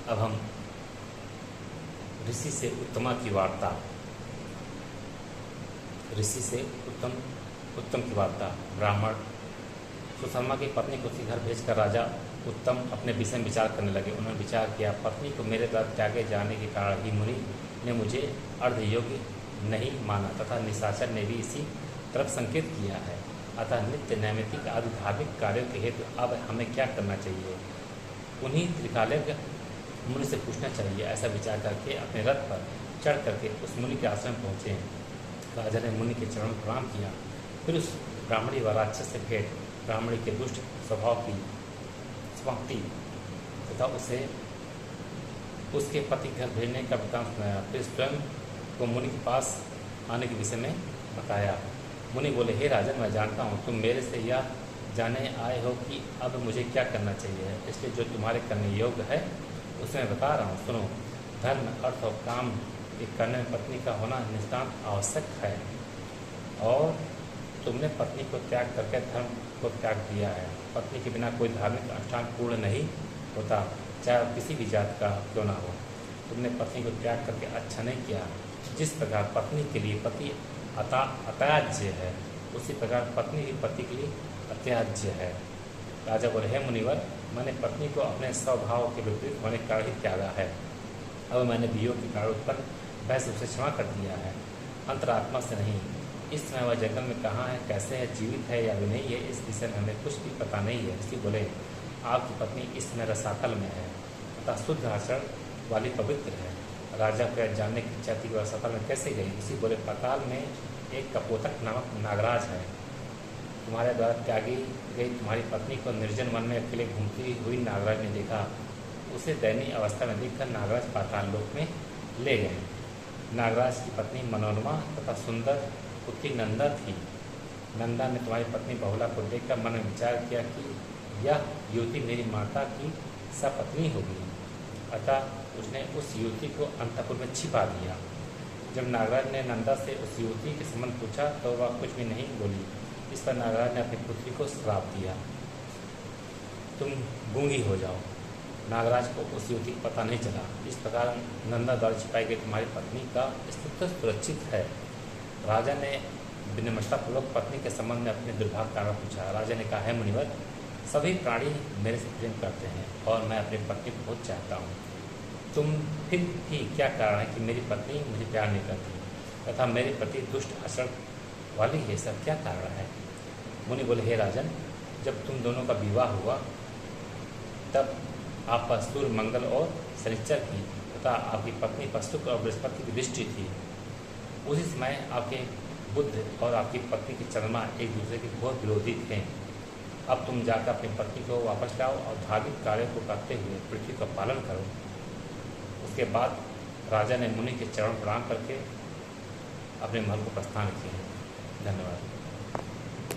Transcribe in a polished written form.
अब हम ऋषि से उत्तमा की वार्ता। ऋषि से उत्तम की वार्ता। ब्राह्मण सुशर्मा की पत्नी को उसी घर भेजकर राजा उत्तम अपने विषय में विचार करने लगे। उन्होंने विचार किया, पत्नी को मेरे द्वारा त्यागे जाने के कारण ही मुनि ने मुझे अर्धयोग्य नहीं माना तथा निशाचर ने भी इसी तरफ संकेत किया है। अतः नित्य नैमित्तिक आदि धार्मिक कार्यों के हेतु अब हमें क्या करना चाहिए? उन्हीं त्रिकालज्ञ मुनि से पूछना चाहिए। ऐसा विचार करके अपने रथ पर चढ़ करके उस मुनि के आश्रम पहुँचे। राजा ने मुनि के चरण प्रणाम किया। फिर उस ब्राह्मणी व राक्षस से भेंट, ब्राह्मणी के दुष्ट स्वभाव की समाप्ति तथा उसे उसके पति घर भेजने का वृत्तांत सुनाया। फिर स्वयं को मुनि के पास आने के विषय में बताया। मुनि बोले, हे राजन, मैं जानता हूँ तुम मेरे से यह जानने आए हो कि अब मुझे क्या करना चाहिए, इसलिए जो तुम्हारे करने योग्य है उसमें बता रहा हूँ, सुनो। धर्म, अर्थ और काम के करने में पत्नी का होना नितांत आवश्यक है, और तुमने पत्नी को त्याग करके धर्म को त्याग दिया है। पत्नी के बिना कोई धार्मिक अनुष्ठान पूर्ण नहीं होता, चाहे किसी भी जात का क्यों ना हो। तुमने पत्नी को त्याग करके अच्छा नहीं किया। जिस प्रकार पत्नी के लिए पति अत्याज्य है, उसी प्रकार पत्नी भी पति के लिए अत्याज्य है। राजा बोले, हे मुनिवर, मैंने पत्नी को अपने स्वभाव के विपरीत होने के कारण ही त्यागा है। अब मैंने वियोग के कारण उत्पन्न बहस उसे क्षमा कर दिया है, अंतरात्मा से नहीं। इस समय वह जंगल में कहाँ है, कैसे है, जीवित है या भी नहीं है, इस विषय में हमें कुछ भी पता नहीं है। ऋषि बोले, आपकी पत्नी इस समय रसातल में है तथा शुद्ध आचरण वाली पवित्र है। राजा को यह जानने की इच्छा थी कि वह रसातल में कैसे गई। ऋषि बोले, पाताल में एक कपोतक नामक नागराज है। तुम्हारे द्वारा त्यागी गई तुम्हारी पत्नी को निर्जन वन में अकेले घूमती हुई नागराज ने देखा। उसे दयनीय अवस्था में देखकर नागराज पाताल लोक में ले गए। नागराज की पत्नी मनोरमा तथा सुंदर पुत्री नंदा थी। नंदा ने तुम्हारी पत्नी बहुला को देखकर मन में विचार किया कि यह युवती मेरी माता की सपत्नी होगी। अतः उसने उस युवती को अंतःपुर में छिपा दिया। जब नागराज ने नंदा से उस युवती के संबंध पूछा तो वह कुछ भी नहीं बोली। इस पर नागराज ने अपनी पुत्री को श्राप दिया, तुम गूंगी हो जाओ। नागराज को उस युवती का पता नहीं चला। इस प्रकार नंदा द्वारा छिपाई गई तुम्हारी पत्नी का अस्तित्व सुरक्षित है। राजा ने विनम्रतापूर्वक पत्नी के संबंध में अपने दुर्भाग्य कारण पूछा। राजा ने कहा, है मुनिवर, सभी प्राणी मेरे से प्रेम करते हैं और मैं अपनी पत्नी को बहुत चाहता हूँ। तुम फिर भी क्या कारण है कि मेरी पत्नी मुझे प्यार नहीं करती तथा मेरे प्रति दुष्ट आचरण वाली है, सब क्या कारण है? मुनि बोले, हे राजन, जब तुम दोनों का विवाह हुआ तब आप पर सूर्य, मंगल और शनिचर की तथा आपकी पत्नी पर शुक्र और बृहस्पति की दृष्टि थी। उसी समय आपके बुद्ध और आपकी पत्नी की चंद्रमा एक दूसरे के घोर विरोधी थे। अब तुम जाकर अपनी पत्नी को वापस लाओ और धार्मिक कार्यों को करते हुए पृथ्वी का पालन करो। उसके बाद राजा ने मुनि के चरण प्रणाम करके अपने महल को प्रस्थान किया। धन्यवाद।